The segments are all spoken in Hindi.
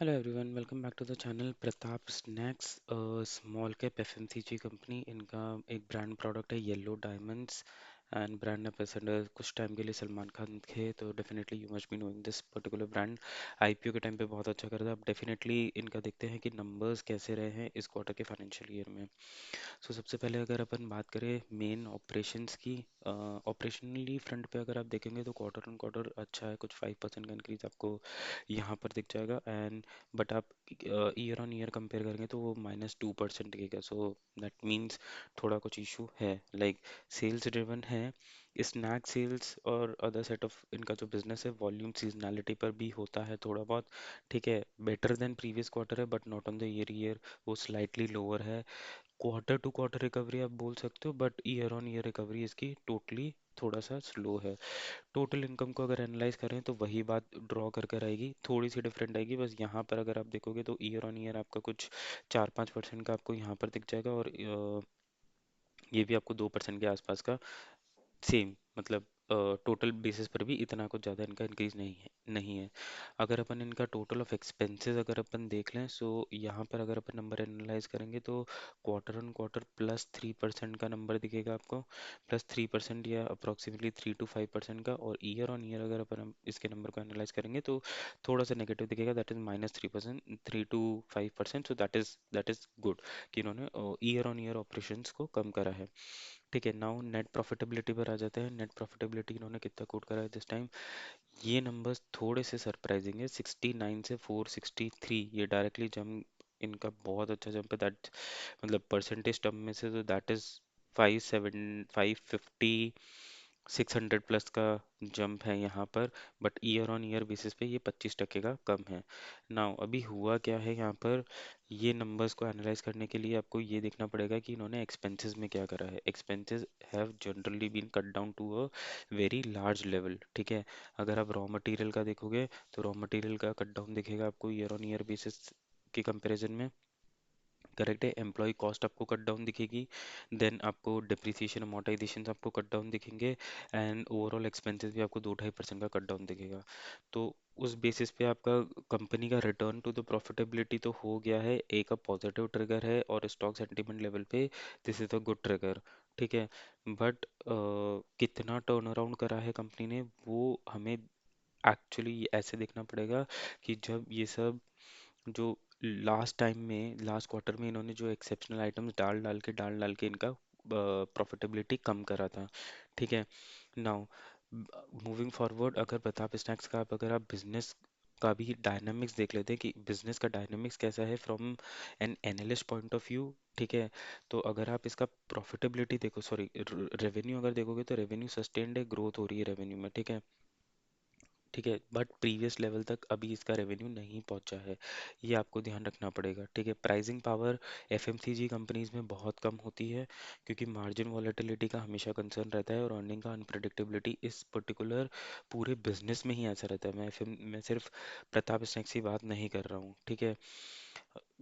Hello everyone, welcome back to the channel Pratap snacks small cap FMCG company. इनका एक ब्रांड प्रोडक्ट है yellow diamonds and brand ambassador कुछ टाइम के लिए सलमान खान थे। तो definitely you must be knowing this particular brand. IPO के टाइम पे बहुत अच्छा कर था। अब डेफिनेटली इनका देखते हैं कि नंबर्स कैसे रहे हैं इस क्वार्टर के फाइनेंशियल ईयर में। सो सबसे पहले अगर अपन बात करें मेन ऑपरेशंस की, ऑपरेशनली फ्रंट पे अगर आप देखेंगे तो क्वार्टर ऑन क्वार्टर अच्छा है, कुछ 5% का इंक्रीज आपको यहाँ पर दिख जाएगा। एंड बट आप ईयर ऑन ईयर कंपेयर करेंगे तो वो -2% दिखेगा। सो दैट मीन्स थोड़ा कुछ इशू है, लाइक सेल्स ड्रिवन है। स्नैक सेल्स और अदर सेट ऑफ इनका जो बिजनेस है वॉल्यूम सीजनैलिटी पर भी होता है थोड़ा बहुत। ठीक है, बेटर देन प्रीवियस क्वार्टर है but not on the year वो स्लाइटली लोअर है। क्वार्टर टू क्वार्टर रिकवरी आप बोल सकते हो but year on year recovery इसकी टोटली थोड़ा सा स्लो है। टोटल इनकम को अगर एनालाइज करें तो वही बात ड्रॉ कर कर आएगी, थोड़ी सी डिफरेंट आएगी बस। यहाँ पर अगर आप देखोगे तो ईयर ऑन ईयर आपका कुछ 4-5% का आपको यहाँ पर दिख जाएगा, और ये भी आपको 2% के आसपास का सेम, मतलब टोटल बेसिस पर भी इतना कुछ ज़्यादा इनका इंक्रीज नहीं है। अगर अपन इनका टोटल ऑफ एक्सपेंसेस अगर अपन देख लें, सो यहाँ पर अगर अपन नंबर एनालाइज करेंगे तो क्वार्टर ऑन क्वार्टर +3% का नंबर दिखेगा आपको, +3% या अप्रोक्सीमेटली 3 to 5% का। और ईयर ऑन ईयर अगर अपन इसके नंबर को एनालाइज करेंगे तो थोड़ा सा नेगेटिव दिखेगा, that is -3%, 3 to 5%। So that is good कि इन्होंने ईयर ऑन ईयर ऑपरेशंस को कम करा है। ठीक है, नाउ नेट प्रॉफिटेबिलिटी पर आ जाते हैं। नेट प्रॉफिटेबिलिटी इन्होंने कितना कोट करा है दिस टाइम, ये नंबर्स थोड़े से सरप्राइजिंग है। 69 से 463, ये डायरेक्टली जंप इनका बहुत अच्छा जंप है। दैट मतलब परसेंटेज टर्म में से तो दैट इज 600 प्लस का जंप है यहाँ पर। But year on year basis पे ये 25% का कम है। नाउ अभी हुआ क्या है यहाँ पर, ये नंबर्स को एनालाइज करने के लिए आपको ये देखना पड़ेगा कि इन्होंने एक्सपेंसेस में क्या करा है। Expenses have generally been cut down to a very large level. ठीक है, अगर आप रॉ मटेरियल का देखोगे तो रॉ मटेरियल का कट डाउन दिखेगा आपको ईयर ऑन ईयर बेसिस के कंपैरिजन में। करेक्ट है, एम्प्लॉय कॉस्ट आपको कट डाउन दिखेगी, देन आपको डिप्रिसिएशन अमोर्टाइजेशन आपको कट डाउन दिखेंगे, एंड ओवरऑल एक्सपेंसेस भी आपको 2-2.5% का कट डाउन दिखेगा। तो उस बेसिस पे आपका कंपनी का रिटर्न टू द प्रॉफिटेबिलिटी तो हो गया है, एक पॉजिटिव ट्रिगर है, और स्टॉक सेंटीमेंट लेवल पे this is a good trigger. ठीक है, बट कितना टर्न अराउंड करा है कंपनी ने वो हमें एक्चुअली ऐसे देखना पड़ेगा कि जब ये सब जो लास्ट टाइम में लास्ट क्वार्टर में इन्होंने जो एक्सेप्शनल आइटम्स डाल डाल के इनका प्रॉफिटेबिलिटी कम करा था। ठीक है, नाउ मूविंग फॉरवर्ड अगर प्रताप स्नैक्स का आप अगर आप बिजनेस का भी डायनामिक्स देख लेते हैं कि बिजनेस का डायनामिक्स कैसा है from an analyst point of view. ठीक है, तो अगर आप इसका प्रॉफिटेबिलिटी देखो, सॉरी रेवेन्यू अगर देखोगे तो रेवेन्यू सस्टेन्ड है, ग्रोथ हो रही है रेवेन्यू में। ठीक है, ठीक है, बट प्रीवियस लेवल तक अभी इसका रेवेन्यू नहीं पहुंचा है, ये आपको ध्यान रखना पड़ेगा। ठीक है, प्राइसिंग पावर एफएमसीजी कंपनीज में बहुत कम होती है क्योंकि मार्जिन वॉलेटिलिटी का हमेशा कंसर्न रहता है, और अर्निंग का अनप्रेडिक्टेबिलिटी इस पर्टिकुलर पूरे बिजनेस में ही ऐसा रहता है। मैं सिर्फ प्रताप स्नैक्स की बात नहीं कर रहा हूँ। ठीक है,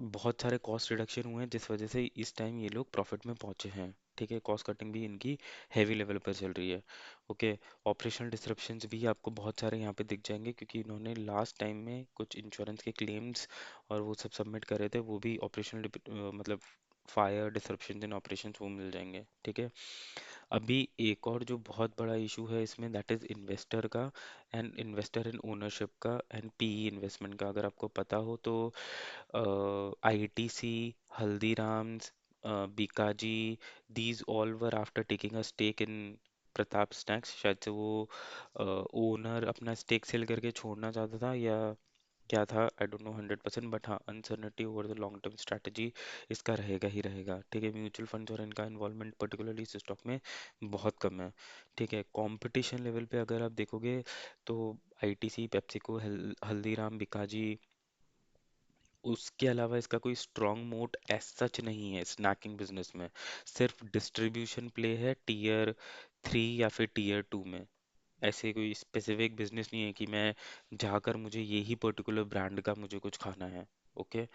बहुत सारे कॉस्ट रिडक्शन हुए हैं जिस वजह से इस टाइम ये लोग प्रॉफिट में पहुंचे हैं। ठीक है, कॉस्ट कटिंग भी इनकी हैवी लेवल पर चल रही है। ओके, ऑपरेशनल डिसरप्शंस भी आपको बहुत सारे यहाँ पे दिख जाएंगे क्योंकि इन्होंने लास्ट टाइम में कुछ इंश्योरेंस के क्लेम्स और वो सब सबमिट करे थे, वो भी ऑपरेशनल मतलब फायर डिसरप्शन इन ऑपरेशंस वो मिल जाएंगे। ठीक है, अभी एक और जो बहुत बड़ा इशू है इसमें दैट इज इन्वेस्टर का, एंड इन्वेस्टर इन ओनरशिप का, एंड पीई इन्वेस्टमेंट का। अगर आपको पता हो तो ITC, Haldiram's, Bikaji, these all were after taking a stake in Pratap Snacks. शायद से वो ओनर अपना स्टेक सेल करके छोड़ना चाहता था या क्या था, आई डोंट नो 100%, बट हाँ uncertainty over the long term strategy इसका रहेगा ही रहेगा। ठीक है, म्यूचुअल फंड्स और इनका इन्वॉल्वमेंट पर्टिकुलरली इस स्टॉक में बहुत कम है। ठीक है, कंपटीशन लेवल पे अगर आप देखोगे तो आईटीसी, पेप्सिको, हल्दीराम, बिकाजी, उसके अलावा इसका कोई स्ट्रॉन्ग मोट एज सच नहीं है स्नैकिंग बिजनेस में। सिर्फ डिस्ट्रीब्यूशन प्ले है टीयर 3 या फिर टीयर 2 में। ऐसे कोई स्पेसिफिक बिजनेस नहीं है कि मैं जाकर मुझे यही पर्टिकुलर ब्रांड का मुझे कुछ खाना है। ओके,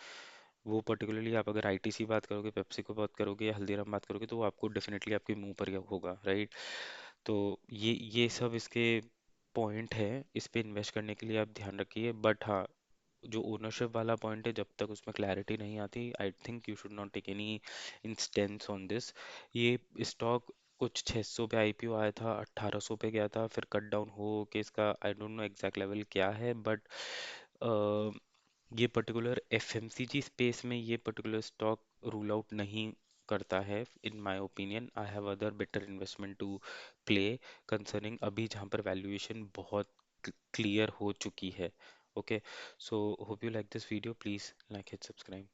वो पर्टिकुलरली आप अगर आईटीसी बात करोगे, पेप्सी को बात करोगे या हल्दीराम बात करोगे तो वो आपको डेफिनेटली आपके मुंह पर ही होगा, राइट। तो ये सब इसके पॉइंट है, इस पे इन्वेस्ट करने के लिए आप ध्यान रखिए। बट हाँ, जो ओनरशिप वाला पॉइंट है, जब तक उसमें क्लैरिटी नहीं आती, I think you should not take any instance on this. ये स्टॉक कुछ 600 पे आईपीओ आया था, 1800 पे गया था, फिर कट डाउन हो के इसका I don't know exact level क्या है, बट ये पर्टिकुलर एफएमसीजी स्पेस में ये पर्टिकुलर स्टॉक रूल आउट नहीं करता है in my opinion. I have other better investment to play concerning, अभी जहाँ पर वैल्यूएशन बहुत क्लियर हो चुकी है। Okay, so hope you like this video, please like and subscribe.